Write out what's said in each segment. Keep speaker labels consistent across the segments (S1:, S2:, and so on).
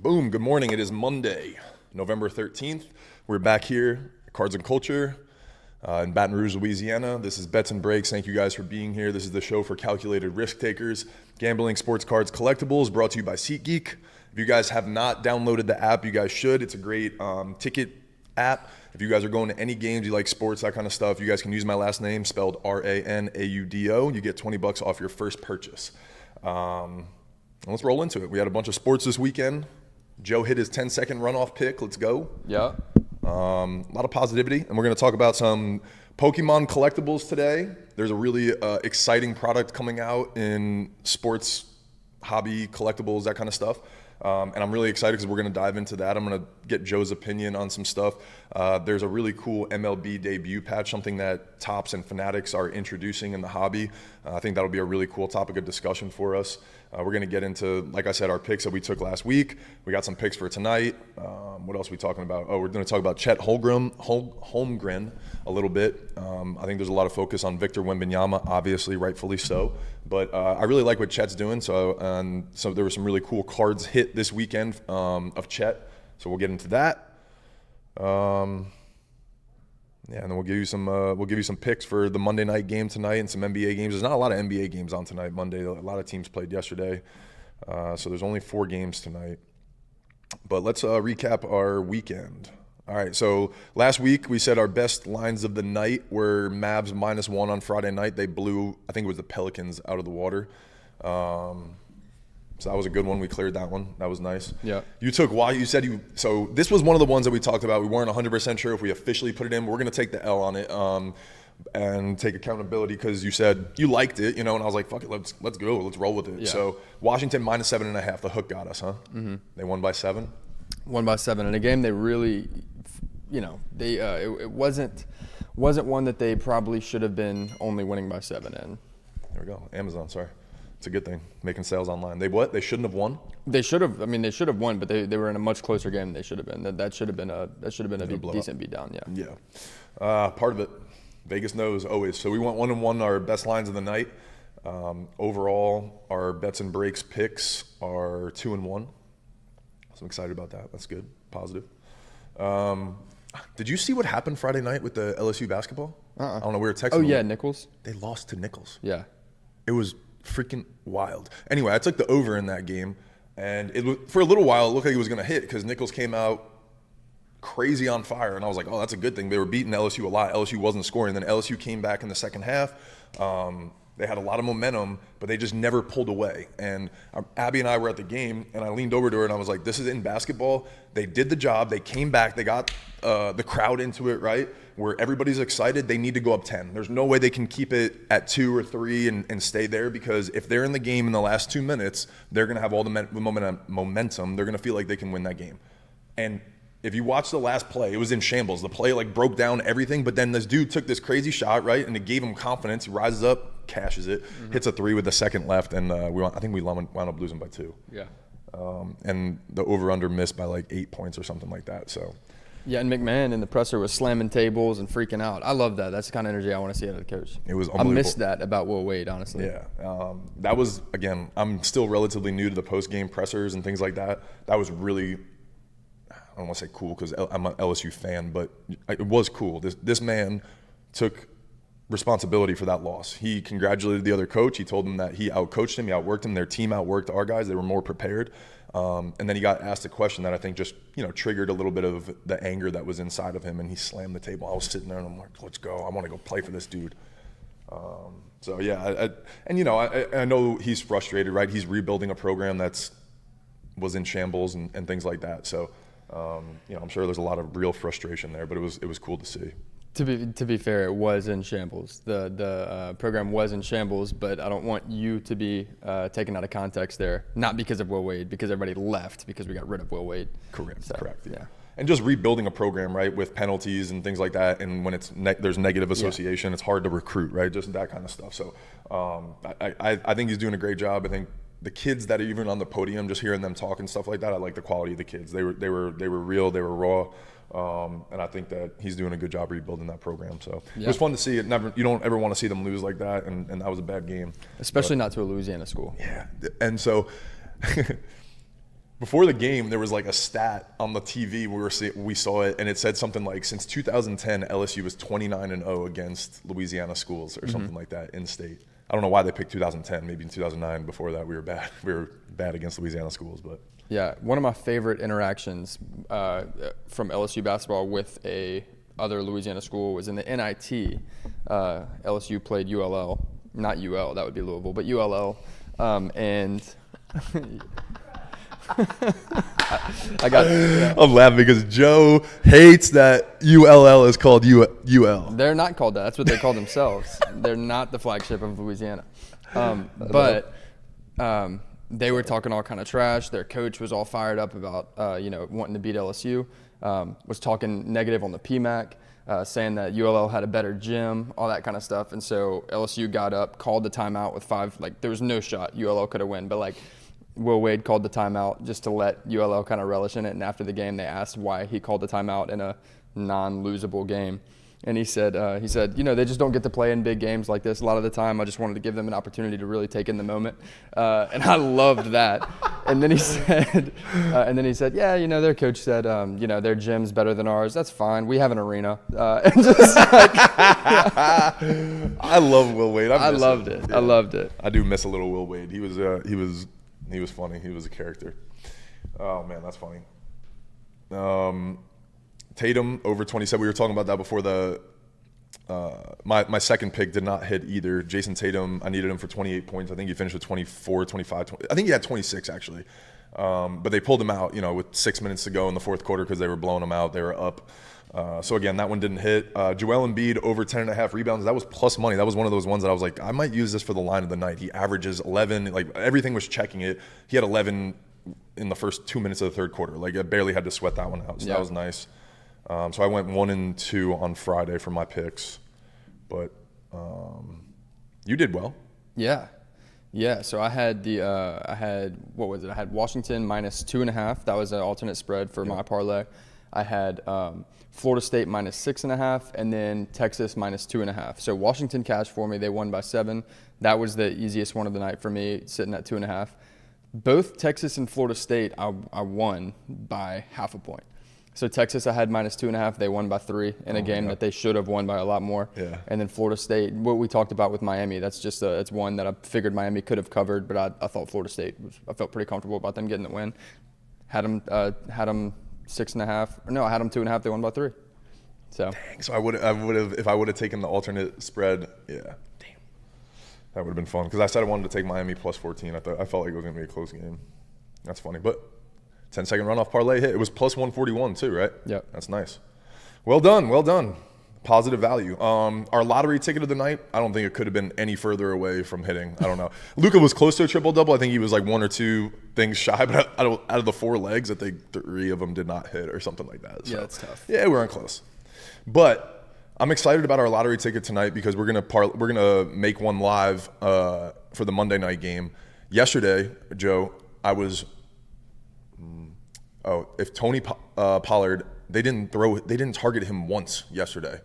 S1: Boom, good morning. It is Monday, November 13th. We're back here at Cards and Culture in Baton Rouge, Louisiana. This is Bets and Breaks. Thank you guys for being here. This is the show for calculated risk takers. Gambling, sports cards, collectibles, brought to you by SeatGeek. If you guys have not downloaded the app, you guys should. It's a great ticket app. If you guys are going to any games, you like sports, that kind of stuff, you guys can use my last name, spelled Ranaudo. You get $20 off your first purchase. Let's roll into it. We had a bunch of sports this weekend. Joe hit his 10-second runoff pick. Let's go.
S2: Yeah.
S1: A lot of positivity, and we're going to talk about some Pokemon collectibles today. There's a really exciting product coming out in sports, hobby, collectibles, that kind of stuff. And I'm really excited because we're going to dive into that. I'm going to get Joe's opinion on some stuff. There's a really cool MLB debut patch, something that Topps and Fanatics are introducing in the hobby. I think that'll be a really cool topic of discussion for us. We're going to get into, like I said, our picks that we took last week. We got some picks for tonight. What else are we talking about? Oh, we're going to talk about Chet Holmgren a little bit. I think there's a lot of focus on Victor Wembanyama, obviously, rightfully so. But I really like what Chet's doing. So there were some really cool cards hit this weekend of Chet. So we'll get into that. And then we'll give you some picks for the Monday night game tonight and some NBA games. There's not a lot of NBA games on tonight, Monday. A lot of teams played yesterday, so there's only 4 games tonight. But let's recap our weekend. All right, so last week we said our best lines of the night were Mavs -1 on Friday night. They blew, I think it was the Pelicans, out of the water. So that was a good one. We cleared that one. That was nice.
S2: Yeah.
S1: You took why you said you. So this was one of the ones that we talked about. We weren't 100% sure if we officially put it in. But we're gonna take the L on it and take accountability because you said you liked it, and I was like, fuck it, let's go, let's roll with it. Yeah. So Washington -7.5. The hook got us, huh? Mm-hmm. They won by 7.
S2: Won by 7 in a game. They really, it wasn't one that they probably should have been only winning by 7 in.
S1: There we go. Amazon, sorry. It's a good thing, making sales online. They what? They shouldn't have won?
S2: They should have. I mean, they should have won, but they were in a much closer game than they should have been. That should have been a decent beatdown. Yeah.
S1: Yeah. Part of it, Vegas knows always. So we went 1-1, our best lines of the night. Overall, our bets and breaks picks are 2-1. So I'm excited about that. That's good. Positive. Did you see what happened Friday night with the LSU basketball? I don't know. We were texting.
S2: Oh yeah, Nichols.
S1: They lost to Nichols.
S2: Yeah.
S1: It was freaking wild. Anyway, I took the over in that game, and for a little while it looked like it was going to hit because Nichols came out crazy on fire, and I was like, oh, that's a good thing. They were beating LSU a lot. LSU wasn't scoring. Then LSU came back in the second half. They had a lot of momentum, but they just never pulled away. And Abby and I were at the game, and I leaned over to her, and I was like, this is in basketball. They did the job. They came back. They got the crowd into it, right, where everybody's excited. They need to go up 10. There's no way they can keep it at 2 or 3 and stay there, because if they're in the game in the last 2 minutes, they're going to have all the momentum. They're going to feel like they can win that game. And if you watch the last play, it was in shambles. The play broke down everything, but then this dude took this crazy shot, right, and it gave him confidence. He rises up, cashes it, hits a 3 with a second left, and I think we wound up losing by 2.
S2: Yeah.
S1: And the over/under missed by 8 points or something like that. So.
S2: Yeah, and McMahon in the presser was slamming tables and freaking out. I love that. That's the kind of energy I want to see out of the coach.
S1: It was unbelievable.
S2: I missed that about Will Wade, honestly.
S1: Yeah. That was, again, I'm still relatively new to the post-game pressers and things like that. That was really, I don't want to say cool because I'm an LSU fan, but it was cool. This man took responsibility for that loss. He congratulated the other coach. He told him that he outcoached him, he outworked him. Their team outworked our guys. They were more prepared. And then he got asked a question that I think just triggered a little bit of the anger that was inside of him, and he slammed the table. I was sitting there and I'm like, let's go. I want to go play for this dude. So yeah, I know he's frustrated, right? He's rebuilding a program was in shambles and things like that. So I'm sure there's a lot of real frustration there, but it was cool to see.
S2: To be fair, it was in shambles. The program was in shambles, but I don't want you to be taken out of context there. Not because of Will Wade, because everybody left because we got rid of Will Wade.
S1: Correct.
S2: So,
S1: correct.
S2: Yeah.
S1: And just rebuilding a program, right, with penalties and things like that, and when there's negative association, It's hard to recruit, right? Just that kind of stuff. So I think he's doing a great job. I think the kids that are even on the podium, just hearing them talk and stuff like that, I like the quality of the kids. They were real, they were raw. And I think that he's doing a good job rebuilding that program. So It was fun to see it. You don't ever want to see them lose like that, and that was a bad game.
S2: Especially not to a Louisiana school.
S1: Yeah, and so before the game, there was like a stat on the TV. We saw it, and it said something like, since 2010, LSU was 29-0 against Louisiana schools or something like that in state. I don't know why they picked 2010. Maybe in 2009, before that, we were bad. We were bad against Louisiana schools, but.
S2: Yeah, one of my favorite interactions from LSU basketball with a other Louisiana school was in the NIT. LSU played ULL, not UL, that would be Louisville, but ULL, and
S1: I'm laughing because Joe hates that ULL is called UL.
S2: They're not called that. That's what they call themselves. They're not the flagship of Louisiana. But they were talking all kind of trash. Their coach was all fired up about wanting to beat LSU. Was talking negative on the PMAC, saying that ULL had a better gym, all that kind of stuff. And so LSU got up, called the timeout with 5. Like, there was no shot ULL could have won, but like, Will Wade called the timeout just to let ULL kind of relish in it. And after the game, they asked why he called the timeout in a non-losable game. And he said, they just don't get to play in big games like this a lot of the time. I just wanted to give them an opportunity to really take in the moment. And I loved that. And then he said, yeah, their coach said, their gym's better than ours. That's fine. We have an arena. And just like,
S1: I love Will Wade.
S2: I loved it. Yeah. I loved it.
S1: I do miss a little Will Wade. He was funny. He was a character. Oh man, that's funny. Tatum over 27. We were talking about that before my second pick did not hit either. Jason Tatum, I needed him for 28 points. I think he finished with 24, 25, 20. I think he had 26 actually. But they pulled him out, with 6 minutes to go in the fourth quarter because they were blowing him out. They were up. So again, that one didn't hit. Joel Embiid over 10.5 rebounds. That was plus money. That was one of those ones that I was like, I might use this for the line of the night. He averages 11. Like, everything was checking it. He had 11 in the first 2 minutes of the third quarter. Like, I barely had to sweat that one out. So That was nice. So I went 1 and 2 on Friday for my picks, but you did well.
S2: Yeah. So I had I had Washington minus 2.5. That was an alternate spread for my parlay. I had Florida State minus 6.5, and then Texas minus 2.5. So Washington cashed for me. They won by 7. That was the easiest one of the night for me, sitting at 2.5. Both Texas and Florida State, I won by half a point. So Texas, I had minus 2.5. They won by 3 in a game that they should have won by a lot more.
S1: Yeah.
S2: And then Florida State, what we talked about with Miami, that's just it's one that I figured Miami could have covered, but I thought Florida State I felt pretty comfortable about them getting the win. Had them 6.5. No, I had them 2.5. They won by 3. So.
S1: Dang. So I would have if I would have taken the alternate spread. Yeah. Damn. That would have been fun because I said I wanted to take Miami plus 14. I felt like it was going to be a close game. That's funny, but. 10-second runoff parlay hit. It was plus 141 too, right?
S2: Yep.
S1: That's nice. Well done. Positive value. Our lottery ticket of the night, I don't think it could have been any further away from hitting. I don't know. Luka was close to a triple-double. I think he was like 1 or 2 things shy, but out of the 4 legs, I think 3 of them did not hit or something like that. So,
S2: yeah, that's tough.
S1: Yeah, we weren't close. But I'm excited about our lottery ticket tonight because we're gonna make one live for the Monday night game. Yesterday, Joe, I was if Tony Pollard, they didn't target him once yesterday.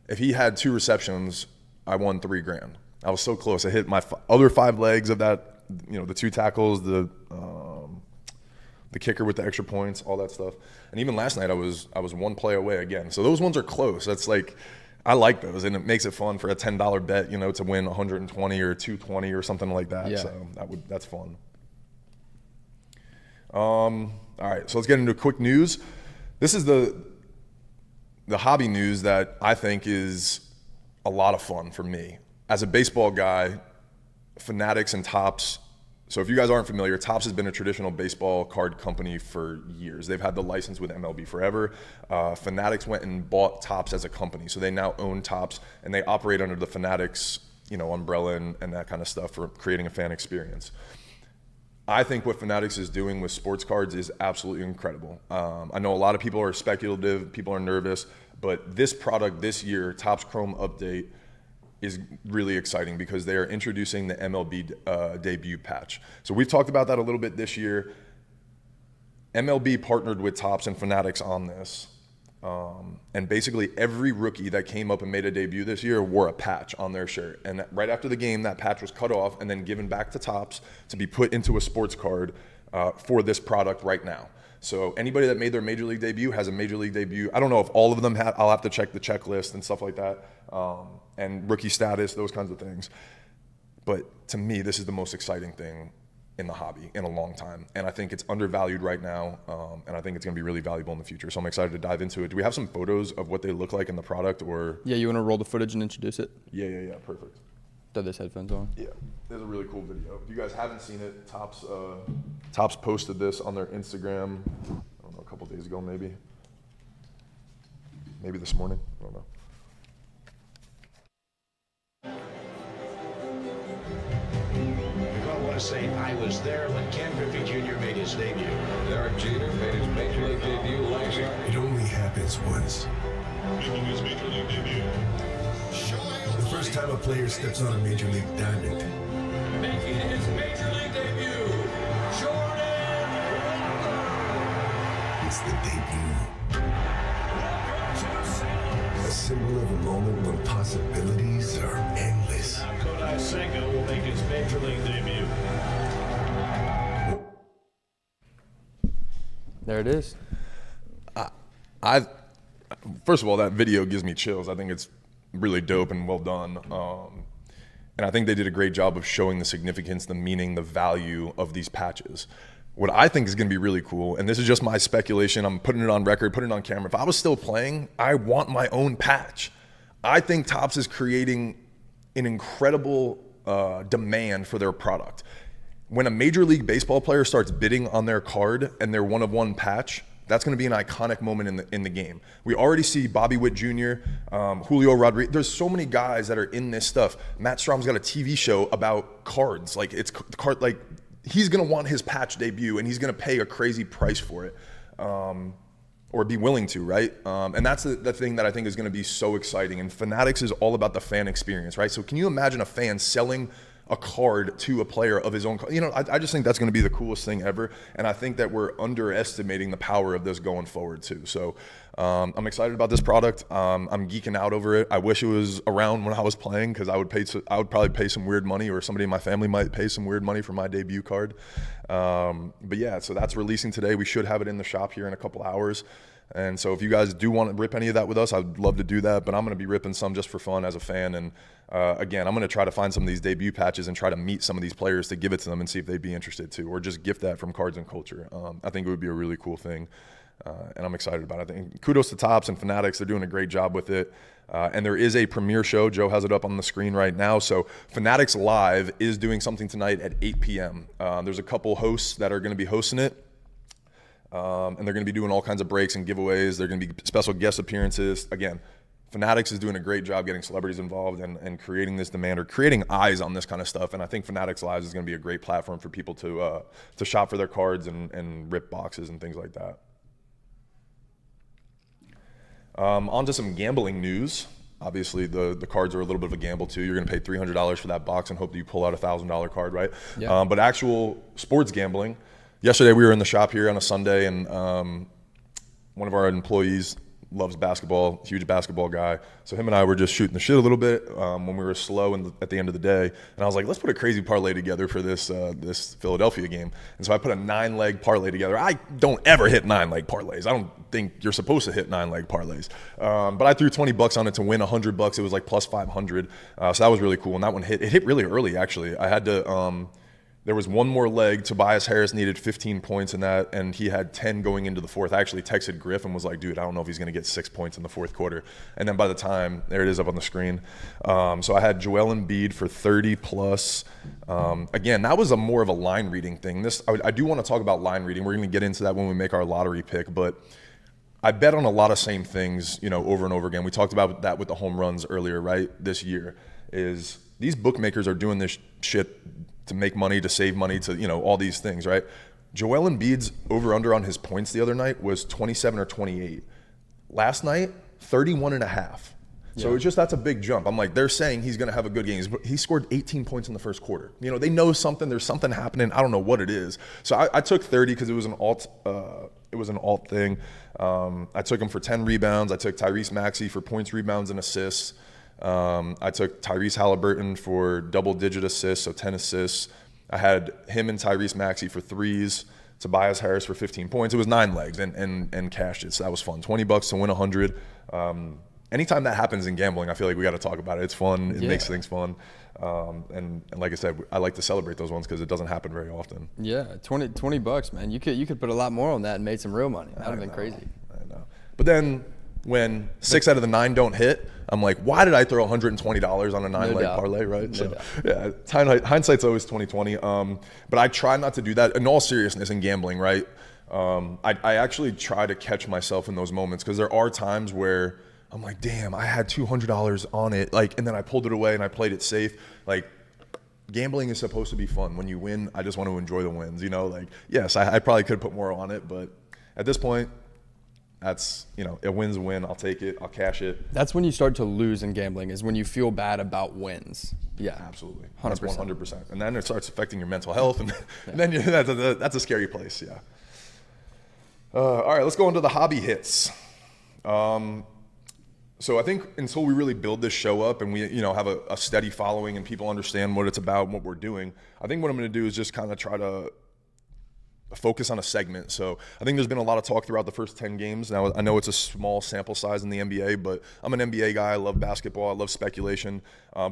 S1: If he had 2 receptions, I won $3,000. I was so close. I hit my other 5 legs of that, the 2 tackles, the kicker with the extra points, all that stuff. And even last night, I was 1 play away again. So those ones are close. That's like, I like those, and it makes it fun for a $10 bet, to win 120 or 220 or something like that.
S2: Yeah.
S1: So that's fun. All right, so let's get into quick news. This is the hobby news that I think is a lot of fun for me. As a baseball guy, Fanatics and Topps, so if you guys aren't familiar, Topps has been a traditional baseball card company for years. They've had the license with MLB forever. Fanatics went and bought Topps as a company, so they now own Topps, and they operate under the Fanatics umbrella and that kind of stuff for creating a fan experience. I think what Fanatics is doing with sports cards is absolutely incredible. I know a lot of people are speculative, people are nervous, but this product this year, Topps Chrome Update, is really exciting because they are introducing the MLB debut patch. So we've talked about that a little bit this year. MLB partnered with Topps and Fanatics on this. And basically every rookie that came up and made a debut this year wore a patch on their shirt. And right after the game, that patch was cut off and then given back to Topps to be put into a sports card for this product right now. So anybody that made their major league debut has a major league debut. I don't know if all of them have. I'll have to check the checklist and stuff like that, and rookie status, those kinds of things. But to me, this is the most exciting thing in the hobby in a long time. And I think it's undervalued right now, and I think it's going to be really valuable in the future. So I'm excited to dive into it. Do we have some photos of what they look like in the product? Or
S2: Yeah, you want to roll the footage and introduce it?
S1: Yeah, perfect.
S2: Throw those headphones on.
S1: Yeah, there's a really cool video. If you guys haven't seen it, Topps posted this on their Instagram, I don't know, a couple days ago maybe this morning, I don't know.
S3: I want to say I was there when Ken Griffey Jr. made his debut.
S4: Derek Jeter made his major league debut last year.
S5: It only happens once.
S6: Making his major league debut.
S5: The first time a player steps on a major league diamond.
S4: Making his major league debut, Jordan Walker.
S5: It's the debut. A symbol of a moment when possibilities are endless.
S3: Now Kodai Senga will make his major league debut.
S2: There it is.
S1: First of all, that video gives me chills. I think it's really dope and well done. And I think they did a great job of showing the significance, the meaning, the value of these patches. What I think is going to be really cool, and this is just my speculation, I'm putting it on record, putting it on camera. If I was still playing, I want my own patch. I think Topps is creating an incredible demand for their product. When a Major League Baseball player starts bidding on their card and their one-of-one patch, that's going to be an iconic moment in the game. We already see Bobby Witt Jr., Julio Rodriguez. There's so many guys that are in this stuff. Matt Strom's got a TV show about cards. Like he's going to want his patch debut, and he's going to pay a crazy price for it, or be willing to, right? And that's the thing that I think is going to be so exciting. And Fanatics is all about the fan experience, right? So can you imagine a fan selling a card to a player of his own? I just think that's going to be the coolest thing ever, and I think that we're underestimating the power of this going forward too. So I'm excited about this product. I'm geeking out over it. I wish it was around when I was playing, because I would probably pay some weird money, or somebody in my family might pay some weird money for my debut card. But yeah, so that's releasing today. We should have it in the shop here in a couple hours. And so if you guys do want to rip any of that with us, I'd love to do that, but I'm going to be ripping some just for fun as a fan. And again, I'm going to try to find some of these debut patches and try to meet some of these players to give it to them and see if they'd be interested too, or just gift that from Cards and Culture. I think it would be a really cool thing, and I'm excited about it. I think kudos to Topps and Fanatics. They're doing a great job with it. And there is a premiere show. Joe has it up on the screen right now. So Fanatics Live is doing something tonight at 8 p.m. There's a couple hosts that are going to be hosting it. And they're going to be doing all kinds of breaks and giveaways. They're going to be special guest appearances. Again, Fanatics is doing a great job getting celebrities involved and creating this demand, or creating eyes on this kind of stuff. And I think Fanatics Live is going to be a great platform for people to shop for their cards and rip boxes and things like that. On to some gambling news. Obviously, the cards are a little bit of a gamble too. You're going to pay $300 for that box and hope that you pull out a $1,000 card, right? Yeah. But actual sports gambling. Yesterday we were in the shop here on a Sunday, and one of our employees loves basketball, huge basketball guy. So him and I were just shooting the shit a little bit when we were slow at the end of the day. And I was like, let's put a crazy parlay together for this Philadelphia game. And so I put a 9-leg parlay together. I don't ever hit 9-leg parlays. I don't think you're supposed to hit 9-leg parlays. But I threw $20 on it to win $100. It was like plus 500. So that was really cool. And that one hit. It hit really early, actually. I had to... There was one more leg. Tobias Harris needed 15 points in that, and he had 10 going into the fourth. I actually texted Griff and was like, dude, I don't know if he's going to get 6 points in the fourth quarter. And then by the time, there it is up on the screen. So I had Joel Embiid for 30 plus. Again, that was more of a line reading thing. I do want to talk about line reading. We're going to get into that when we make our lottery pick, but I bet on a lot of same things, over and over again. We talked about that with the home runs earlier, right? This year is these bookmakers are doing this shit to make money, to save money, to, all these things, right? Joel Embiid's over-under on his points the other night was 27 or 28. Last night, 31 and a half. So it's just, that's a big jump. I'm like, they're saying he's going to have a good game. He scored 18 points in the first quarter. They know something. There's something happening. I don't know what it is. So I took 30 because it was an alt thing. I took him for 10 rebounds. I took Tyrese Maxey for points, rebounds, and assists. I took Tyrese Halliburton for double-digit assists, so 10 assists. I had him and Tyrese Maxey for threes. Tobias Harris for 15 points. It was 9 legs and cashed it. So that was fun. $20 to win 100. Anytime that happens in gambling, I feel like we got to talk about it. It's fun. It makes things fun. And like I said, I like to celebrate those ones because it doesn't happen very often.
S2: Yeah, $20, man. You could put a lot more on that and made some real money. That would have been crazy.
S1: I know. But then when 6 out of the 9 don't hit, I'm like, why did I throw $120 on a 9-leg parlay, right? So yeah, hindsight's always 20/20. But I try not to do that. In all seriousness, in gambling, right? I actually try to catch myself in those moments because there are times where I'm like, damn, I had $200 on it, like, and then I pulled it away and I played it safe. Like, gambling is supposed to be fun. When you win, I just want to enjoy the wins. You know, like, yes, I probably could put more on it, but at this point, that's, you know, a win's a win. I'll take it. I'll cash it.
S2: That's when you start to lose in gambling, is when you feel bad about wins. Yeah,
S1: absolutely.
S2: 100%.
S1: 100%. And then it starts affecting your mental health, and then that's a scary place. Yeah. All right, let's go into the hobby hits. So I think until we really build this show up and we, you know, have a steady following and people understand what it's about and what we're doing, I think what I'm going to do is just kind of try to focus on a segment. So I think there's been a lot of talk throughout the first 10 games. Now, I know it's a small sample size in the NBA, but I'm an NBA guy. I love basketball. I love speculation.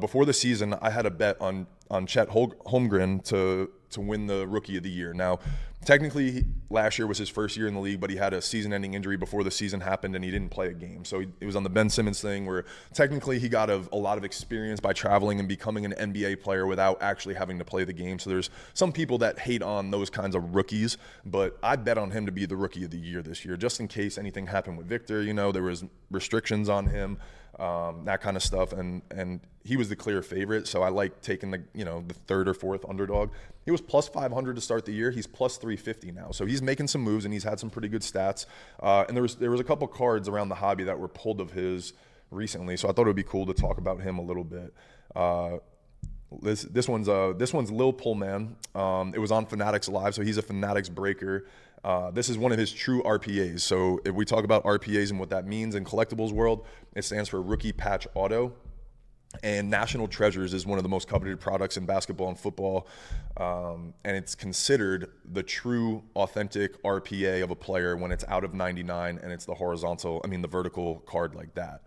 S1: Before the season, I had a bet on Chet Holmgren to win the Rookie of the Year. Now, technically, last year was his first year in the league, but he had a season-ending injury before the season happened, and he didn't play a game. So it was on the Ben Simmons thing where technically he got a lot of experience by traveling and becoming an NBA player without actually having to play the game. So there's some people that hate on those kinds of rookies, but I bet on him to be the Rookie of the Year this year, just in case anything happened with Victor. You know, there was restrictions on him, that kind of stuff, and he was the clear favorite. So I like taking the third or fourth underdog. He was plus 500 to start the year. He's plus 350 now. So he's making some moves and he's had some pretty good stats. And there was a couple cards around the hobby that were pulled of his recently. So I thought it would be cool to talk about him a little bit. This one's Lil Pullman. It was on Fanatics Live, so he's a Fanatics breaker. This is one of his true RPAs. So if we talk about RPAs and what that means in collectibles world, it stands for Rookie Patch Auto. And National Treasures is one of the most coveted products in basketball and football. And it's considered the true, authentic RPA of a player when it's out of 99 and it's the vertical card like that.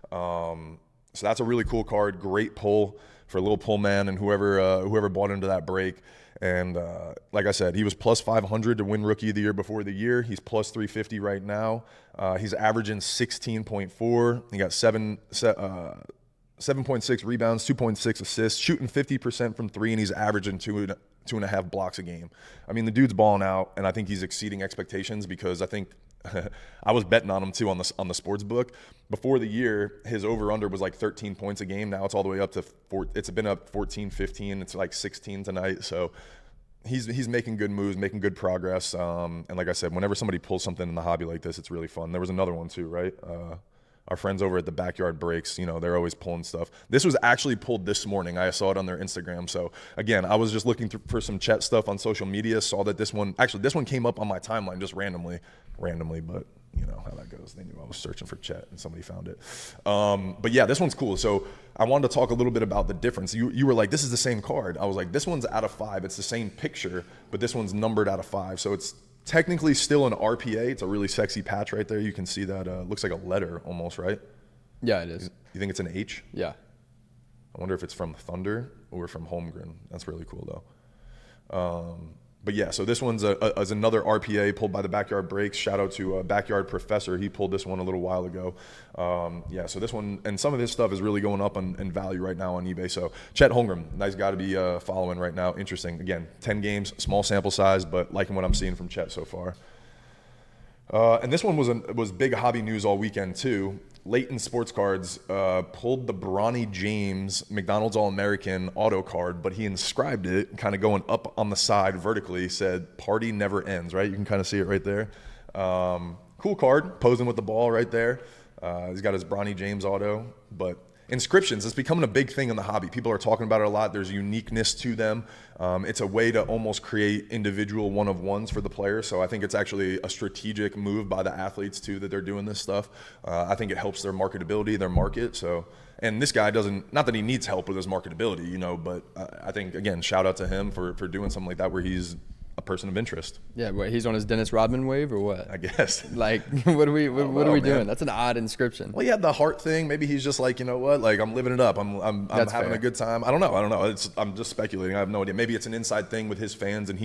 S1: So that's a really cool card. Great pull for Lil Pullman and whoever bought into that break. And like I said, he was plus 500 to win Rookie of the Year before the year. He's plus 350 right now. He's averaging 16.4. He got 7.6 rebounds, 2.6 assists, shooting 50% from 3, and he's averaging 2.5 blocks a game. I mean, the dude's balling out, and I think he's exceeding expectations because I think I was betting on him too on the sports book. Before the year, his over-under was like 13 points a game. Now it's all the way up to it's been up 14, 15. It's like 16 tonight. So he's making good moves, making good progress. And like I said, whenever somebody pulls something in the hobby like this, it's really fun. There was another one too, right? Our friends over at the Backyard Breaks, you know, they're always pulling stuff. This was actually pulled this morning. I saw it on their Instagram. So again, I was just looking for some Chet stuff on social media. Saw that this one came up on my timeline just randomly, but you know how that goes. They knew I was searching for Chet and somebody found it. But yeah, this one's cool. So I wanted to talk a little bit about the difference. You were like, this is the same card. I was like, this one's out of 5. It's the same picture, but this one's numbered out of 5. So it's technically still an RPA. It's a really sexy patch right there. You can see that looks like a letter almost, right?
S2: Yeah, it is.
S1: You think it's an H?
S2: Yeah.
S1: I wonder if it's from Thunder or from Holmgren. That's really cool though. But yeah, so this one's is another RPA pulled by the Backyard Breaks. Shout out to Backyard Professor. He pulled this one a little while ago. Yeah, so this one, and some of his stuff is really going up in value right now on eBay. So Chet Holmgren, nice guy to be following right now. Interesting. Again, 10 games, small sample size, but liking what I'm seeing from Chet so far. And this one was big hobby news all weekend too. Leighton Sports Cards pulled the Bronny James McDonald's All-American auto card, but he inscribed it kind of going up on the side vertically, said "Party never ends." Right, you can kind of see it right there. Cool card, posing with the ball right there. He's got his Bronny James auto, but inscriptions, it's becoming a big thing in the hobby. People are talking about it a lot. There's uniqueness to them. It's a way to almost create individual one-of-ones for the players. So I think it's actually a strategic move by the athletes too that they're doing this stuff. I think it helps their marketability, their market. So, and this guy not that he needs help with his marketability, you know, but I think, again, shout out to him for doing something like that where he's a person of interest.
S2: Yeah, what, he's on his Dennis Rodman wave or what?
S1: I guess.
S2: Like, what are we
S1: man.
S2: doing? That's an odd inscription.
S1: Well, he had the heart thing. Maybe he's just like, you know what? Like, I'm living it up. I'm having
S2: fair.
S1: a good time. I don't know. I'm just speculating. I have no idea. Maybe it's an inside thing with his fans, and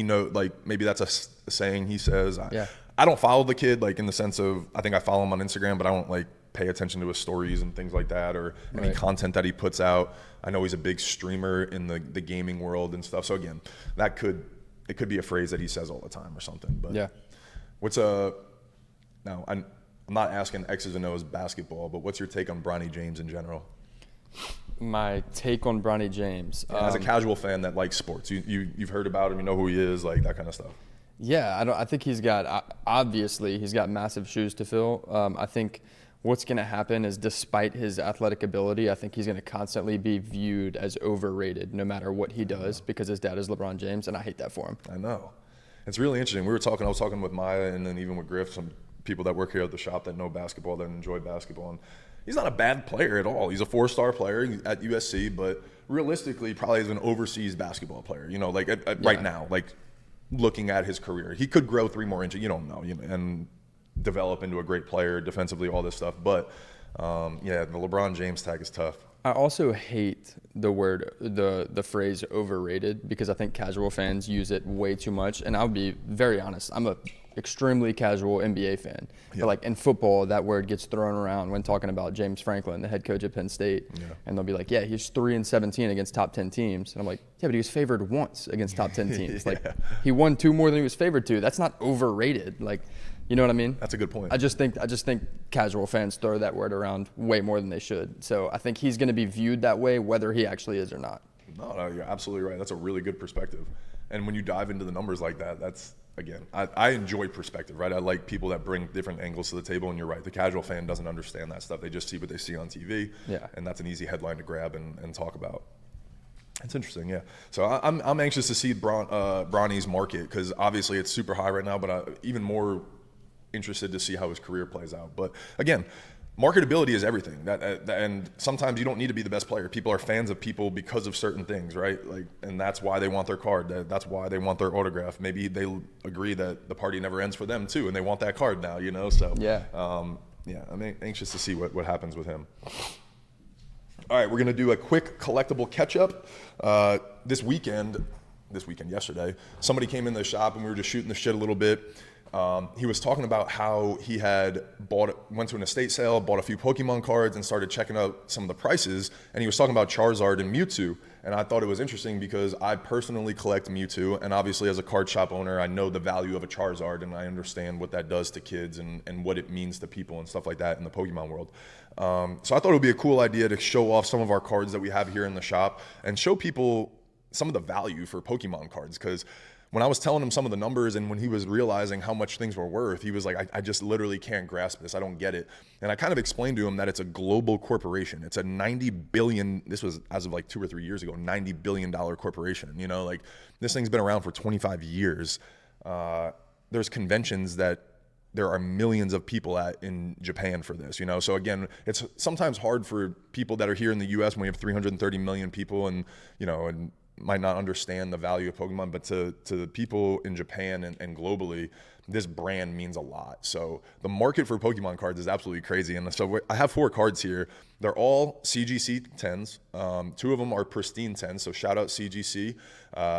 S1: maybe that's a saying he says. I don't follow the kid, like, in the sense of, I think I follow him on Instagram, but I don't, like, pay attention to his stories and things like that, or any content that he puts out. I know he's a big streamer in the gaming world and stuff. So again, it could be a phrase that he says all the time or something. But now I'm not asking X's and O's basketball, but what's your take on Bronny James in general?
S2: My take on Bronny James.
S1: As a casual fan that likes sports, you've heard about him, you know who he is, like that kind of stuff.
S2: Yeah, I think he's got massive shoes to fill. I think what's going to happen is, despite his athletic ability, I think he's going to constantly be viewed as overrated no matter what he does, because his dad is LeBron James, and I hate that for him.
S1: I know. It's really interesting. I was talking with Maya and then even with Griff, some people that work here at the shop that know basketball, that enjoy basketball. And he's not a bad player at all. He's a 4-star player at USC, but realistically probably is an overseas basketball player, you know, like right now, like looking at his career. He could grow 3 more inches, you don't know, and develop into a great player defensively, all this stuff. But the LeBron James tag is tough.
S2: I also hate the phrase overrated, because I think casual fans use it way too much. And I'll be very honest, I'm a extremely casual NBA fan. But like in football, that word gets thrown around when talking about James Franklin, the head coach at Penn State. And they'll be like, yeah, he's 3-17 against top 10 teams. And I'm like, yeah, but he was favored once against top 10 teams. Like, he won 2 more than he was favored to. That's not overrated. Like, you know what I mean?
S1: That's a good point.
S2: I just think casual fans throw that word around way more than they should. So I think he's going to be viewed that way, whether he actually is or not.
S1: No, you're absolutely right. That's a really good perspective. And when you dive into the numbers like that, that's, again, I enjoy perspective, right? I like people that bring different angles to the table, and you're right. The casual fan doesn't understand that stuff. They just see what they see on TV, and that's an easy headline to grab and talk about. It's interesting, yeah. So I'm anxious to see Bronny's market, because obviously it's super high right now, but even more interested to see how his career plays out. But again, marketability is everything. And sometimes you don't need to be the best player. People are fans of people because of certain things, right? Like, and that's why they want their card. That's why they want their autograph. Maybe they agree that the party never ends for them too, and they want that card now, you know. So I'm anxious to see what happens with him. All right, we're gonna do a quick collectible catch-up. Yesterday, somebody came in the shop and we were just shooting the shit a little bit. He was talking about how he had went to an estate sale, bought a few Pokemon cards, and started checking out some of the prices. And he was talking about Charizard and Mewtwo. And I thought it was interesting because I personally collect Mewtwo. And obviously, as a card shop owner, I know the value of a Charizard, and I understand what that does to kids and what it means to people and stuff like that in the Pokemon world. So I thought it would be a cool idea to show off some of our cards that we have here in the shop and show people some of the value for Pokemon cards. Because when I was telling him some of the numbers, and when he was realizing how much things were worth, he was like, I just literally can't grasp this. I don't get it. And I kind of explained to him that it's a global corporation. It's a $90 billion, this was as of like 2 or 3 years ago, $90 billion corporation. You know, like, this thing's been around for 25 years. There's conventions that there are millions of people in Japan for this, you know? So again, it's sometimes hard for people that are here in the US when we have 330 million people and might not understand the value of Pokemon, but to the people in Japan and globally, this brand means a lot. So the market for Pokemon cards is absolutely crazy. And so I have 4 cards here. They're all CGC 10s. 2 of them are pristine 10s. So shout out CGC.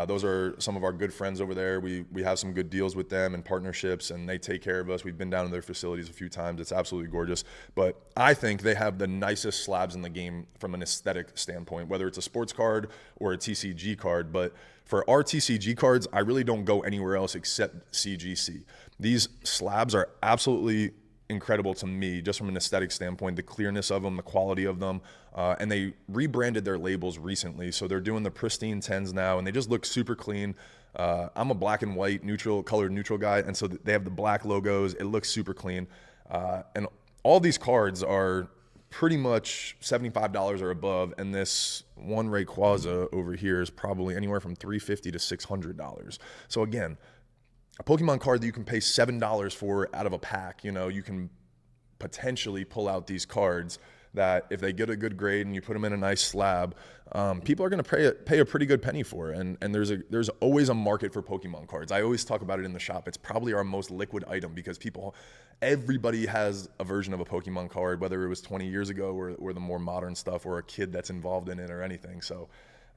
S1: Those are some of our good friends over there. We have some good deals with them and partnerships, and they take care of us. We've been down to their facilities a few times. It's absolutely gorgeous. But I think they have the nicest slabs in the game from an aesthetic standpoint, whether it's a sports card or a TCG card. But for our TCG cards, I really don't go anywhere else except CGC. These slabs are absolutely incredible to me, just from an aesthetic standpoint, the clearness of them, the quality of them, and they rebranded their labels recently, so they're doing the pristine 10s now, and they just look super clean. I'm a black and white colored neutral guy, and so they have the black logos. It looks super clean, and all these cards are pretty much $75 or above, and this one Rayquaza over here is probably anywhere from $350 to $600. So again, a Pokemon card that you can pay $7 for out of a pack, you can potentially pull out these cards that if they get a good grade and you put them in a nice slab, people are going to pay a pretty good penny for it. And there's always a market for Pokemon cards. I always talk about it in the shop. It's probably our most liquid item because everybody has a version of a Pokemon card, whether it was 20 years ago or the more modern stuff or a kid that's involved in it or anything. So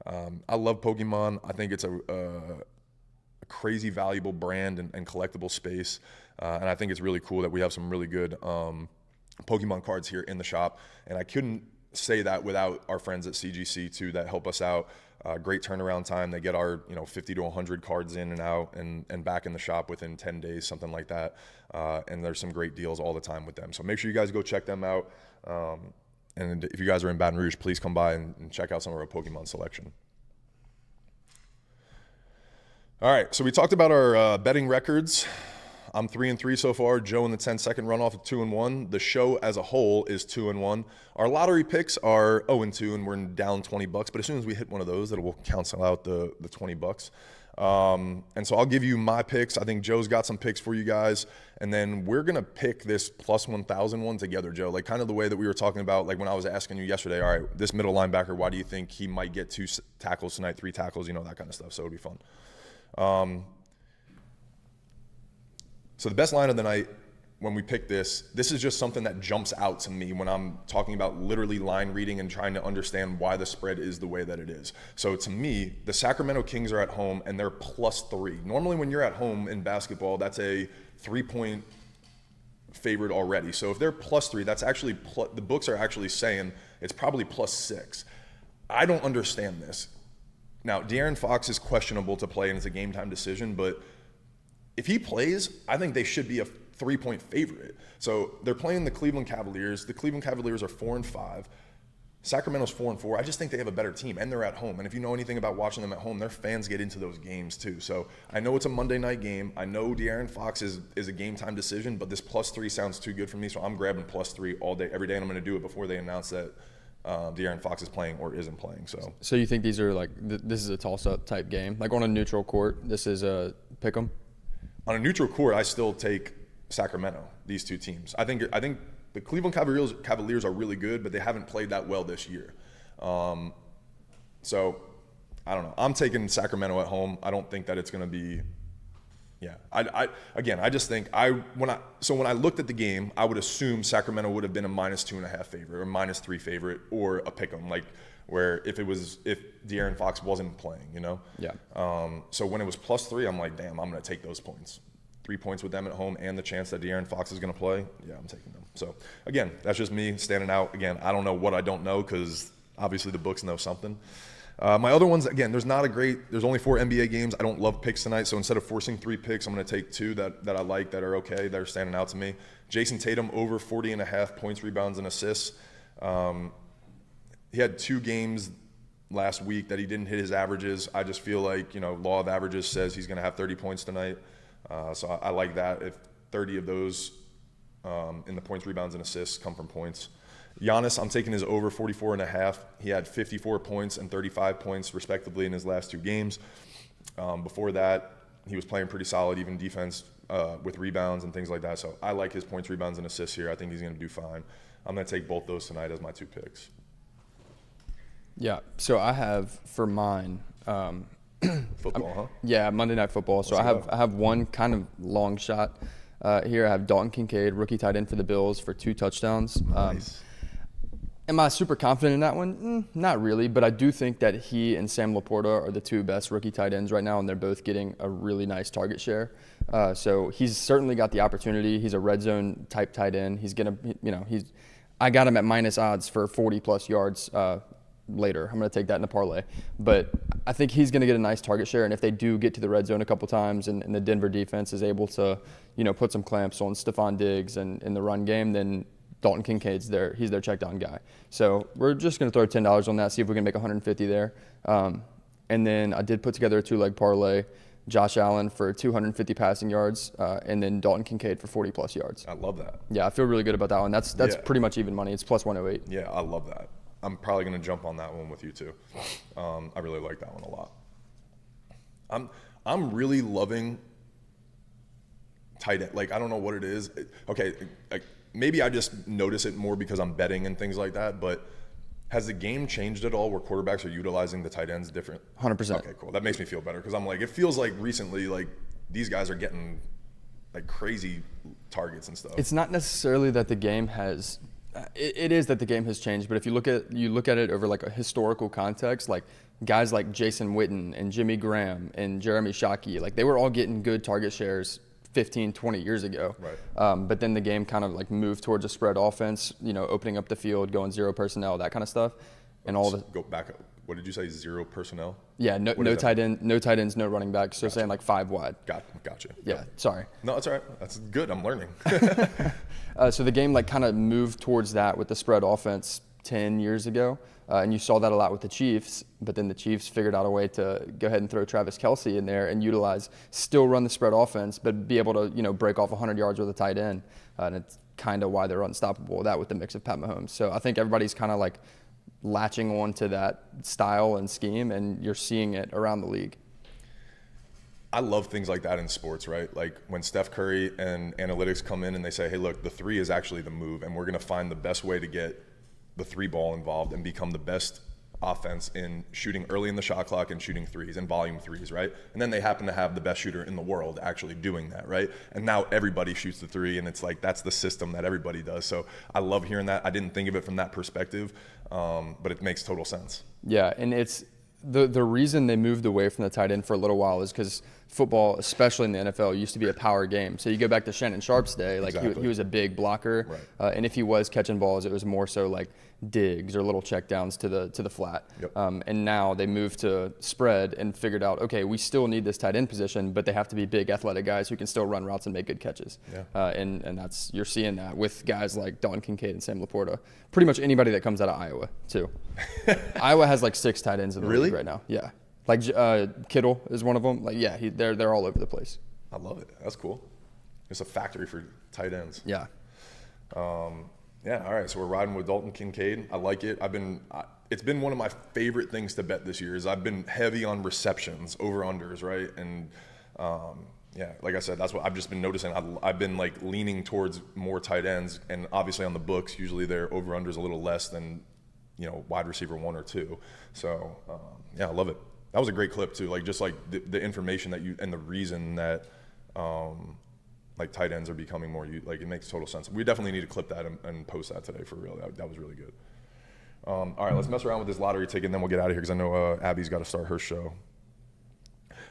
S1: I love Pokemon. I think it's a crazy valuable brand and collectible space. And I think it's really cool that we have some really good Pokemon cards here in the shop. And I couldn't say that without our friends at CGC too that help us out. Great turnaround time. They get our 50 to 100 cards in and out and back in the shop within 10 days, something like that. And there's some great deals all the time with them. So make sure you guys go check them out. And if you guys are in Baton Rouge, please come by and check out some of our Pokemon selection. All right, so we talked about our betting records. I'm 3-3 so far. Joe in the 10-second runoff at 2-1. The show as a whole is 2-1. Our lottery picks are 0-2, and we're down $20. But as soon as we hit one of those, that will cancel out the $20. And so I'll give you my picks. I think Joe's got some picks for you guys, and then we're gonna pick this plus 1,000 one together, Joe. Like kind of the way that we were talking about, like when I was asking you yesterday. All right, this middle linebacker, why do you think he might get 2 tackles tonight, 3 tackles? That kind of stuff. So it'll be fun. So the best line of the night, when we pick this is just something that jumps out to me when I'm talking about literally line reading and trying to understand why the spread is the way that it is. So to me, the Sacramento Kings are at home and they're +3. Normally when you're at home in basketball, that's a 3-point favorite already. So if they're +3, that's actually, the books are actually saying it's probably +6. I don't understand this. Now, De'Aaron Fox is questionable to play and it's a game time decision, but if he plays, I think they should be a 3-point favorite. So they're playing the Cleveland Cavaliers. The Cleveland Cavaliers are 4-5. Sacramento's 4-4. I just think they have a better team, and they're at home. And if you know anything about watching them at home, their fans get into those games too. So I know it's a Monday night game. I know De'Aaron Fox is a game time decision, but this +3 sounds too good for me. So I'm grabbing +3 all day, every day, and I'm going to do it before they announce that De'Aaron Fox is playing or isn't playing. So
S2: you think these are like this is a toss-up type game, like on a neutral court? This is a pick 'em.
S1: On a neutral court, I still take Sacramento, these two teams. I think the Cleveland Cavaliers are really good, but they haven't played that well this year. So I don't know. I'm taking Sacramento at home. I don't think that it's going to be. Yeah. I just think when I looked at the game, I would assume Sacramento would have been a -2.5 favorite or -3 favorite or a pick 'em, like where if De'Aaron Fox wasn't playing,
S2: Yeah.
S1: So when it was +3, I'm like, damn, I'm going to take those points. 3 points with them at home and the chance that De'Aaron Fox is going to play. Yeah, I'm taking them. So again, that's just me standing out. Again, I don't know what I don't know because obviously the books know something. My other ones, again, there's only 4 NBA games. I don't love picks tonight, so instead of forcing 3 picks, I'm going to take 2 that I like, that are okay, that are standing out to me. Jason Tatum over 40.5 points, rebounds, and assists. He had 2 games last week that he didn't hit his averages. I just feel like, law of averages says he's going to have 30 points tonight. So I like that if 30 of those in the points, rebounds, and assists come from points. Giannis, I'm taking his over 44.5. He had 54 points and 35 points respectively in his last 2 games. Before that, he was playing pretty solid, even defense with rebounds and things like that. So I like his points, rebounds, and assists here. I think he's going to do fine. I'm going to take both those tonight as my 2 picks.
S2: Yeah. So I have for mine.
S1: Football, huh?
S2: Yeah, Monday Night Football. So I have one kind of long shot here. I have Dalton Kincaid, rookie tight end for the Bills, for 2 touchdowns.
S1: Nice.
S2: Am I super confident in that one? Not really, but I do think that he and Sam Laporta are the 2 best rookie tight ends right now, and they're both getting a really nice target share. So he's certainly got the opportunity. He's a red zone type tight end. He's gonna, I got him at minus odds for 40+ yards later. I'm gonna take that in a parlay, but I think he's gonna get a nice target share. And if they do get to the red zone a couple times, and the Denver defense is able to, put some clamps on Stephon Diggs and in the run game, then Dalton Kincaid's there. He's their check down guy. So we're just going to throw $10 on that, see if we can make 150 there. And then I did put together a 2-leg parlay. Josh Allen for 250 passing yards, and then Dalton Kincaid for 40+ yards.
S1: I love that.
S2: Yeah, I feel really good about that one. That's pretty much even money. It's plus 108.
S1: Yeah, I love that. I'm probably going to jump on that one with you too. I really like that one a lot. I'm really loving tight end. Like, I don't know what it is. Okay, maybe I just notice it more because I'm betting and things like that, but has the game changed at all where quarterbacks are utilizing the tight ends different?
S2: 100%.
S1: Okay, cool. That makes me feel better because I'm like, it feels like recently, like these guys are getting like crazy targets and stuff.
S2: It's not necessarily that the game has. It is that the game has changed, but if you look at it over like a historical context, like guys like Jason Witten and Jimmy Graham and Jeremy Shockey, like they were all getting good target shares 15, 20 years ago.
S1: Right.
S2: But then the game kind of like moved towards a spread offense, opening up the field, going zero personnel, that kind of stuff. And all the
S1: Go back. What did you say? 0 personnel?
S2: yeah, no tight ends, no running backs. So saying like 5 wide.
S1: Gotcha.
S2: Yeah, sorry.
S1: No, that's all right. That's good. I'm learning.
S2: So the game like kind of moved towards that with the spread offense 10 years ago. And you saw that a lot with the Chiefs, but then the Chiefs figured out a way to go ahead and throw Travis Kelce in there and still run the spread offense, but be able to, break off 100 yards with a tight end. And it's kind of why they're unstoppable with that with the mix of Pat Mahomes. So I think everybody's kind of like latching on to that style and scheme, and you're seeing it around the league.
S1: I love things like that in sports, right? Like when Steph Curry and analytics come in and they say, hey, look, the 3 is actually the move, and we're going to find the best way to get the 3 ball involved and become the best offense in shooting early in the shot clock and shooting threes and volume threes, right? And then they happen to have the best shooter in the world actually doing that, right? And now everybody shoots the 3, and it's like that's the system that everybody does. So I love hearing that. I didn't think of it from that perspective, but it makes total sense.
S2: Yeah, and it's the reason they moved away from the tight end for a little while is because football, especially in the NFL, used to be a power game. So you go back to Shannon Sharp's day, like
S1: Exactly.
S2: he was a big blocker,
S1: Right.
S2: And if he was catching balls, it was more so like digs or little checkdowns to the flat.
S1: Yep.
S2: And now they moved to spread and figured out, okay, we still need this tight end position, but they have to be big athletic guys who can still run routes and make good catches.
S1: Yeah.
S2: And that's you're seeing that with guys like Dalton Kincaid and Sam Laporta. Pretty much anybody that comes out of Iowa too. Iowa has like 6 tight ends in the
S1: Really?
S2: league right now. Yeah. Like Kittle is one of them. Like, yeah, they're all over the place.
S1: I love it. That's cool. It's a factory for tight ends.
S2: Yeah.
S1: Yeah, all right, so we're riding with Dalton Kincaid. I like it. It's been one of my favorite things to bet this year is I've been heavy on receptions, over-unders, right? And, yeah, like I said, that's what I've just been noticing. I've been, like, leaning towards more tight ends, and obviously on the books, usually their over-unders a little less than, wide receiver 1 or 2. So, yeah, I love it. That was a great clip, too, like, just, like, the information that and the reason that like tight ends are becoming more, like it makes total sense. We definitely need to clip that and post that today for real. That was really good. All right, let's mess around with this lottery ticket and then we'll get out of here because I know Abby's got to start her show.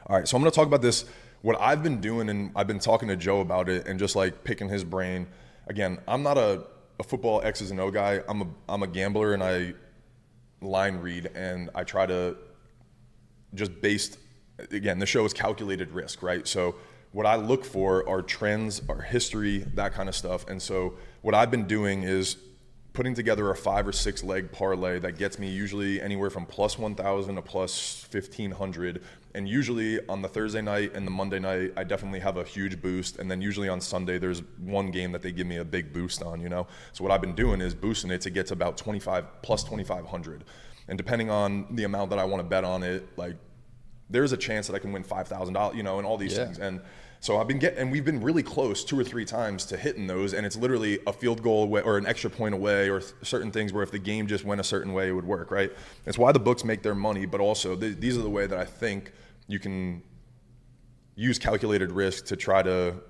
S1: All right, so I'm going to talk about this, what I've been doing, and I've been talking to Joe about it and just like picking his brain. Again, I'm not a football X's and O guy. I'm a gambler, and I line read, and I try to just again, the show is calculated risk, right? So what I look for are trends, are history, that kind of stuff. And so what I've been doing is putting together a 5 or 6 leg parlay that gets me usually anywhere from plus 1,000 to plus 1,500. And usually on the Thursday night and the Monday night, I definitely have a huge boost. And then usually on Sunday, there's one game that they give me a big boost on, So what I've been doing is boosting it to get to about plus 2,500. And depending on the amount that I want to bet on it, like there's a chance that I can win $5,000, and all these things. And so we've been really close 2 or 3 times to hitting those, and it's literally a field goal away or an extra point away or certain things where if the game just went a certain way, it would work, right? It's why the books make their money, but also these are the way that I think you can use calculated risk to try to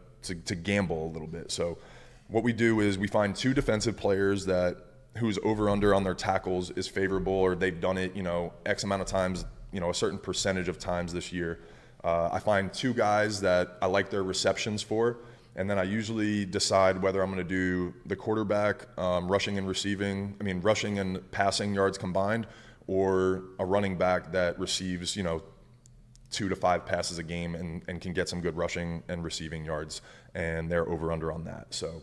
S1: gamble a little bit. So what we do is we find 2 defensive players whose over-under on their tackles is favorable, or they've done it, X amount of times, a certain percentage of times this year. I find 2 guys that I like their receptions for, and then I usually decide whether I'm going to do the quarterback, rushing and passing yards combined, or a running back that receives, 2 to 5 passes a game and can get some good rushing and receiving yards, and they're over-under on that. So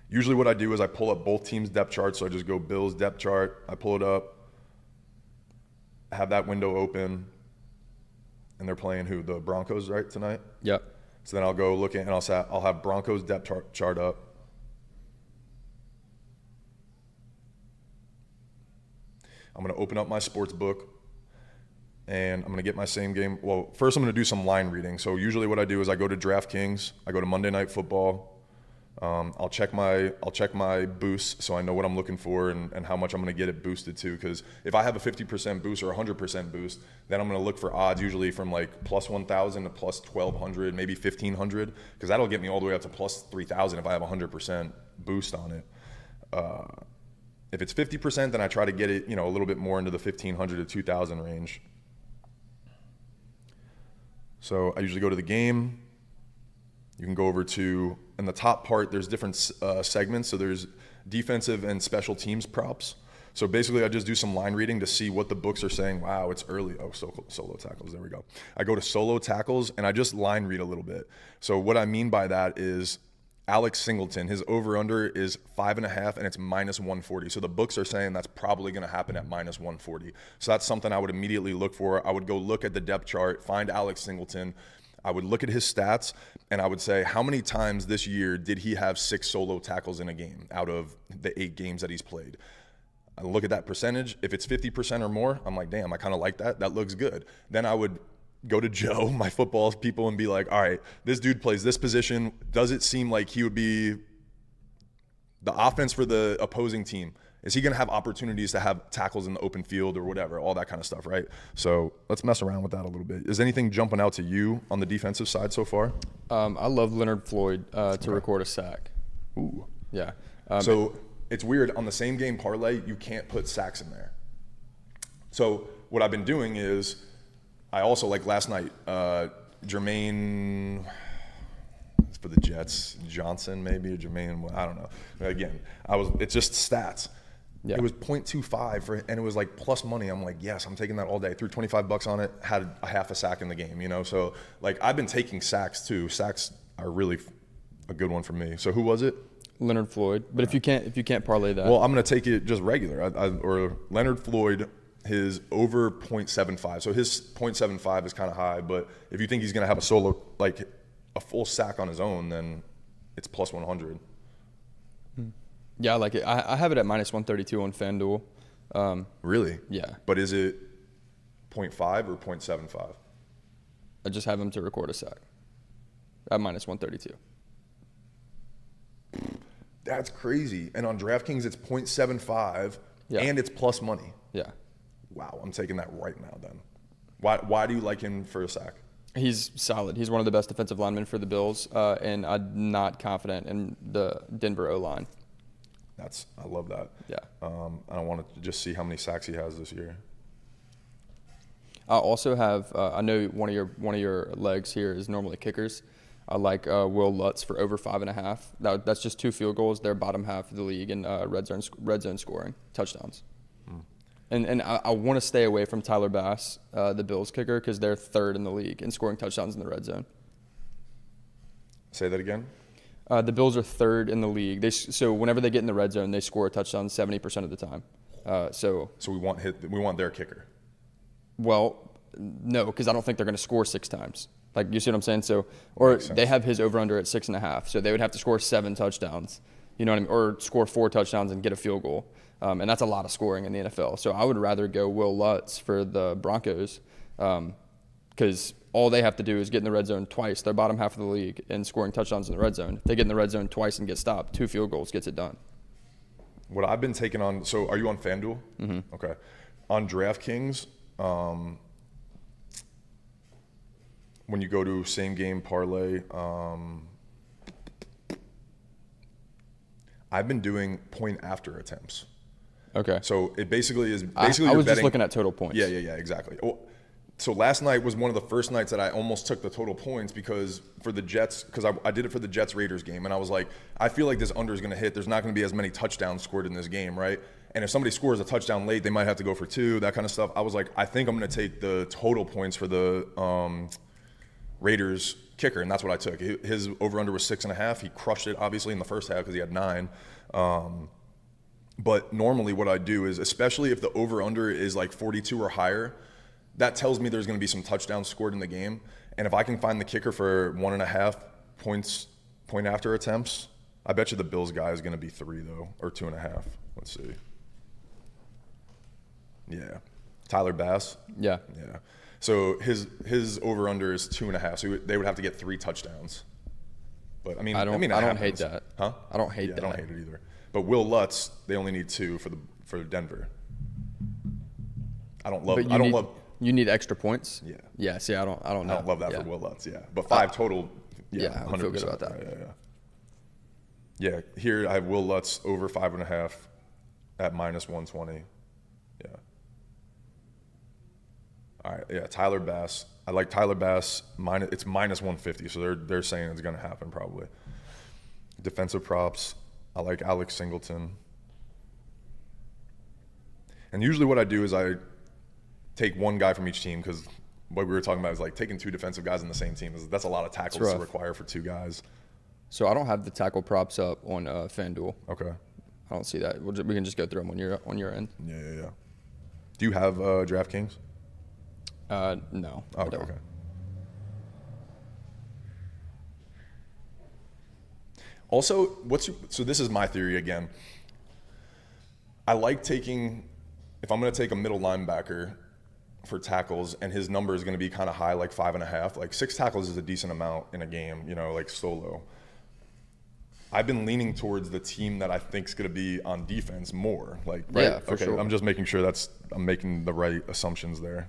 S1: usually what I do is I pull up both teams' depth charts. So I just go Bills depth chart, I pull it up, have that window open, and they're playing who? The Broncos, right, tonight?
S2: Yep.
S1: So then I'll go look at, and I'll have Broncos depth chart up. I'm going to open up my sports book, and I'm going to get my same game. Well, first I'm going to do some line reading. So usually what I do is I go to DraftKings, I go to Monday Night Football, I'll check my boosts so I know what I'm looking for and how much I'm going to get it boosted to. Because if I have a 50% boost or 100% boost, then I'm going to look for odds usually from like plus 1,000 to plus 1,200, maybe 1,500, because that'll get me all the way up to plus 3,000 if I have a 100% boost on it. If it's 50%, then I try to get it, a little bit more into the 1,500 to 2,000 range. So I usually go to the game. You can go over to, in the top part, there's different segments. So there's defensive and special teams props. So basically, I just do some line reading to see what the books are saying. Wow, it's early. Oh, solo tackles. There we go. I go to solo tackles, and I just line read a little bit. So what I mean by that is Alex Singleton, his over-under is 5.5, and it's minus 140. So the books are saying that's probably going to happen at minus 140. So that's something I would immediately look for. I would go look at the depth chart, find Alex Singleton. I would look at his stats, and I would say, how many times this year did he have 6 solo tackles in a game out of the 8 games that he's played? I look at that percentage. If it's 50% or more, I'm like, damn, I kind of like that. That looks good. Then I would go to Joe, my football people, and be like, all right, this dude plays this position. Does it seem like he would be the offense for the opposing team? Is he going to have opportunities to have tackles in the open field or whatever, all that kind of stuff, right? So let's mess around with that a little bit. Is anything jumping out to you on the defensive side so far?
S2: I love Leonard Floyd to record a sack.
S1: Ooh.
S2: Yeah.
S1: So it's weird. On the same game parlay, you can't put sacks in there. So what I've been doing is I also, like last night, Jermaine – for the Jets, Johnson maybe, or Jermaine, I don't know. Again, it's just stats. Yeah. It was 0.25 and it was like plus money. I'm like, yes, I'm taking that all day. Threw $25 on it, had a half a sack in the game, So like I've been taking sacks too. Sacks are really a good one for me. So who was it?
S2: Leonard Floyd. But if you can't parlay that,
S1: well, I'm going to take it just regular. Or Leonard Floyd, his over 0.75. So his 0.75 is kind of high, but if you think he's going to have a solo, like a full sack on his own, then it's plus 100.
S2: Yeah, I like it. I have it at minus 132 on FanDuel.
S1: Really?
S2: Yeah.
S1: But is it 0.5 or 0.75?
S2: I just have him to record a sack at minus 132.
S1: That's crazy. And on DraftKings, it's 0.75 and it's plus money.
S2: Yeah.
S1: Wow, I'm taking that right now then. Why do you like him for a sack?
S2: He's solid. He's one of the best defensive linemen for the Bills, and I'm not confident in the Denver O-line.
S1: I love that.
S2: Yeah.
S1: I want to just see how many sacks he has this year.
S2: I also have. I know one of your legs here is normally kickers. I like Will Lutz for over 5.5. That's just 2 field goals. They're bottom half of the league in red zone scoring touchdowns. And I want to stay away from Tyler Bass, the Bills kicker, because they're 3rd in the league in scoring touchdowns in the red zone.
S1: Say that again?
S2: The Bills are 3rd in the league. So whenever they get in the red zone, they score a touchdown 70% of the time. So
S1: we want their kicker.
S2: Well, no, because I don't think they're going to score 6 times. Like, you see what I'm saying? So, or they have his over/under at 6.5. So they would have to score 7 touchdowns. You know what I mean? Or score 4 touchdowns and get a field goal. And that's a lot of scoring in the NFL. So I would rather go Will Lutz for the Broncos because all they have to do is get in the red zone twice. They're bottom half of the league in scoring touchdowns in the red zone. If they get in the red zone twice and get stopped, 2 field goals gets it done.
S1: What I've been taking on – so are you on FanDuel?
S2: Mm-hmm.
S1: Okay. On DraftKings, when you go to same game parlay, I've been doing point after attempts.
S2: Okay.
S1: So it basically is
S2: I was
S1: betting,
S2: just looking at total points.
S1: Yeah, exactly. So last night was one of the first nights that I almost took the total points because for the Jets, because I did it for the Jets-Raiders game, and I was like, I feel like this under is going to hit. There's not going to be as many touchdowns scored in this game, right? And if somebody scores a touchdown late, they might have to go for 2, that kind of stuff. I was like, I think I'm going to take the total points for the Raiders kicker, and that's what I took. His over-under was 6.5. He crushed it, obviously, in the first half because he had 9. But normally what I do is, especially if the over-under is like 42 or higher, that tells me there's going to be some touchdowns scored in the game. And if I can find the kicker for 1.5 points, point after attempts, I bet you the Bills guy is going to be 3 though, or 2.5. Let's see. Yeah, Tyler Bass.
S2: Yeah.
S1: So his over under is 2.5. So they would have to get 3 touchdowns. But I mean,
S2: I don't
S1: it
S2: hate
S1: happens.
S2: that.
S1: Huh?
S2: I don't hate
S1: Yeah,
S2: that.
S1: I don't hate it either. But Will Lutz, they only need 2 for Denver. I don't love.
S2: You need extra points.
S1: Yeah.
S2: Yeah. See, I don't know.
S1: I don't love that
S2: Yeah.
S1: for Will Lutz. Yeah, but 5 total.
S2: Yeah, I feel good about that.
S1: Yeah. Here I have Will Lutz over 5.5 at -120. Yeah. All right. Yeah. Tyler Bass. I like Tyler Bass. It's -150, so they're saying it's going to happen probably. Defensive props. I like Alex Singleton. And usually what I do is I take one guy from each team, because what we were talking about is like taking 2 defensive guys in the same team. That's a lot of tackles to require for 2 guys.
S2: So I don't have the tackle props up on FanDuel.
S1: Okay.
S2: I don't see that. We can just go through them on your end.
S1: Yeah. Do you have DraftKings?
S2: No.
S1: Oh,
S2: I don't.
S1: okay. Also, so this is my theory again. I like taking, if I'm going to take a middle linebacker for tackles and his number is going to be kind of high, like 5.5, like 6 tackles is a decent amount in a game, like solo. I've been leaning towards the team that I think is going to be on defense more. Like, right?
S2: Yeah, for sure.
S1: I'm just making sure I'm making the right assumptions there.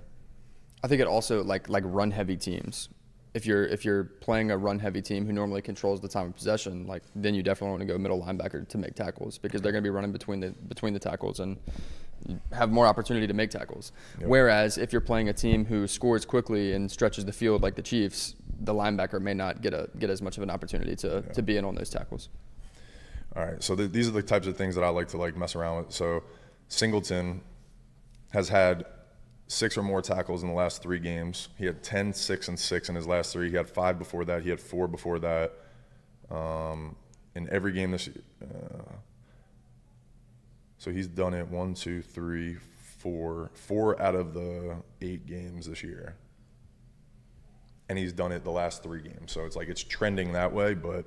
S2: I think it also like run heavy teams. If you're playing a run heavy team who normally controls the time of possession, like then you definitely want to go middle linebacker to make tackles, because they're going to be running between the tackles and you have more opportunity to make tackles. Yep. Whereas if you're playing a team who scores quickly and stretches the field like the Chiefs, the linebacker may not get as much of an opportunity to be in on those tackles.
S1: All right, so these are the types of things that I like to mess around with. So Singleton has had 6 or more tackles in the last 3 games. He had 10, 6, and 6 in his last 3. He had 5 before that. He had 4 before that. In every game this year. So he's done it 1, 2, 3, 4 out of the 8 games this year. And he's done it the last 3 games. So it's trending that way, but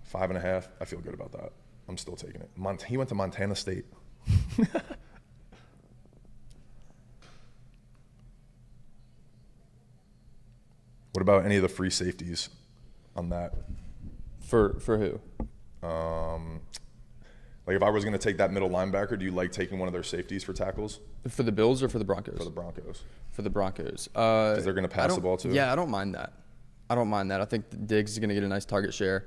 S1: 5.5, I feel good about that. I'm still taking it. He went to Montana State. What about any of the free safeties on that?
S2: For who?
S1: Like if I was going to take that middle linebacker, do you like taking one of their safeties for tackles?
S2: For the Bills or for the Broncos?
S1: For the Broncos.
S2: For the Broncos.
S1: Because they're going to pass the ball too?
S2: Yeah, I don't mind that. I think Diggs is going to get a nice target share.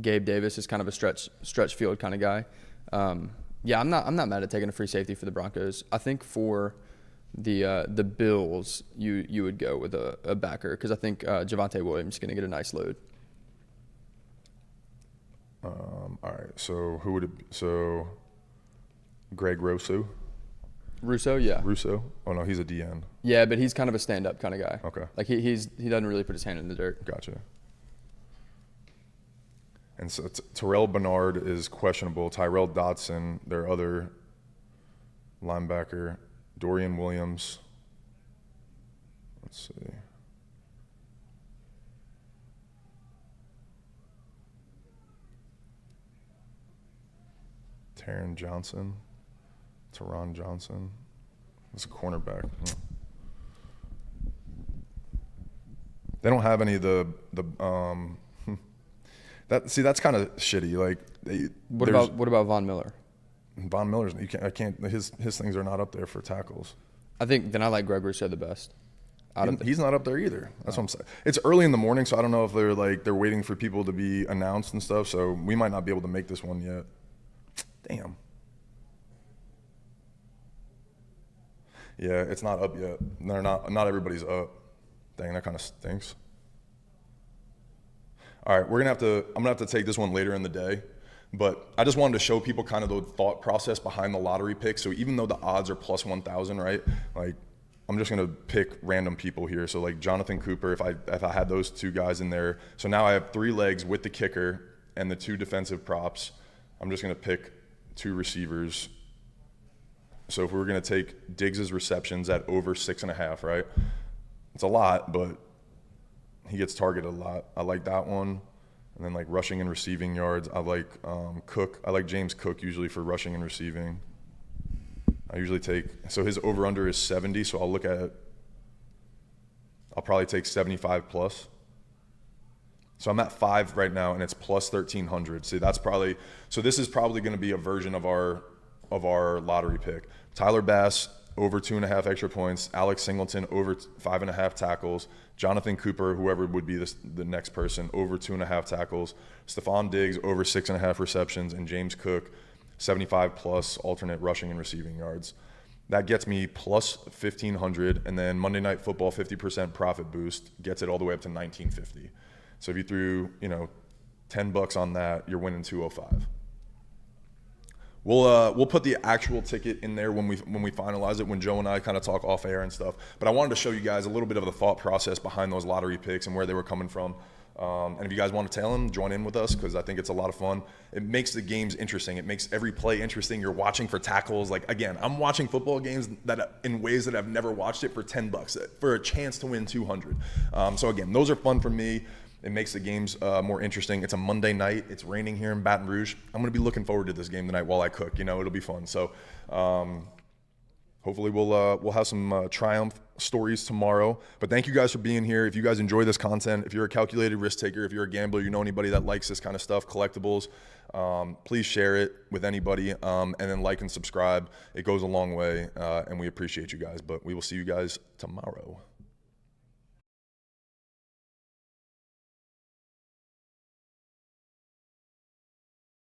S2: Gabe Davis is kind of a stretch field kind of guy. Yeah, I'm not mad at taking a free safety for the Broncos. I think for the Bills, you would go with a backer, because I think Javonte Williams is going to get a nice load.
S1: All right, so who would it be? So Greg Rousseau?
S2: Russo, yeah.
S1: Russo? Oh no, he's a DN.
S2: Yeah, but he's kind of a stand-up kind of guy.
S1: Okay.
S2: Like he doesn't really put his hand in the dirt.
S1: Gotcha. And so Terrell Bernard is questionable. Tyrell Dodson, their other linebacker. Dorian Williams. Let's see. Taron Johnson. Teron Johnson. That's a cornerback. They don't have any of the that's kind of shitty. Like
S2: what about Von Miller?
S1: Von Miller's his things are not up there for tackles.
S2: I like Greg Rousseau the best.
S1: He's not up there either. That's what I'm saying. It's early in the morning, so I don't know if they're waiting for people to be announced and stuff. So we might not be able to make this one yet. Damn. Yeah, it's not up yet. They're not everybody's up. Dang, that kind of stinks. All right, I'm gonna have to take this one later in the day, but I just wanted to show people kind of the thought process behind the lottery pick. So even though the odds are plus 1,000, right? Like, I'm just gonna pick random people here. So like Jonathan Cooper, if I had those 2 guys in there, so now I have 3 legs with the kicker and the 2 defensive props. I'm just gonna pick 2 receivers. So if we were gonna take Diggs' receptions at over 6.5, right? It's a lot, but he gets targeted a lot. I like that one. And then like rushing and receiving yards, I like Cook. I like James Cook usually for rushing and receiving. I usually so his over-under is 70, so I'll probably take 75 plus. So I'm at 5 right now, and it's plus 1,300. See, this is probably going to be a version of our lottery pick. Tyler Bass over 2.5 extra points. Alex Singleton over 5.5 tackles. Jonathan Cooper, whoever would be the next person, over 2.5 tackles. Stephon Diggs over 6.5 receptions, and James Cook 75 plus alternate rushing and receiving yards. That gets me plus 1,500, and then Monday Night Football 50% profit boost gets it all the way up to 1,950. So if you threw, $10 on that, you're winning 205. We'll put the actual ticket in there when we finalize it, when Joe and I kind of talk off air and stuff. But I wanted to show you guys a little bit of the thought process behind those lottery picks and where they were coming from. And if you guys want to tail them, join in with us, because I think it's a lot of fun. It makes the games interesting. It makes every play interesting. You're watching for tackles. Like, again, I'm watching football games that in ways that I've never watched it for $10 for a chance to win 200. So again, those are fun for me. It makes the games more interesting. It's a Monday night. It's raining here in Baton Rouge. I'm going to be looking forward to this game tonight while I cook. It'll be fun. So hopefully we'll have some triumph stories tomorrow. But thank you guys for being here. If you guys enjoy this content, if you're a calculated risk taker, if you're a gambler, you know anybody that likes this kind of stuff, collectibles, please share it with anybody, and then like and subscribe. It goes a long way, and we appreciate you guys. But we will see you guys tomorrow.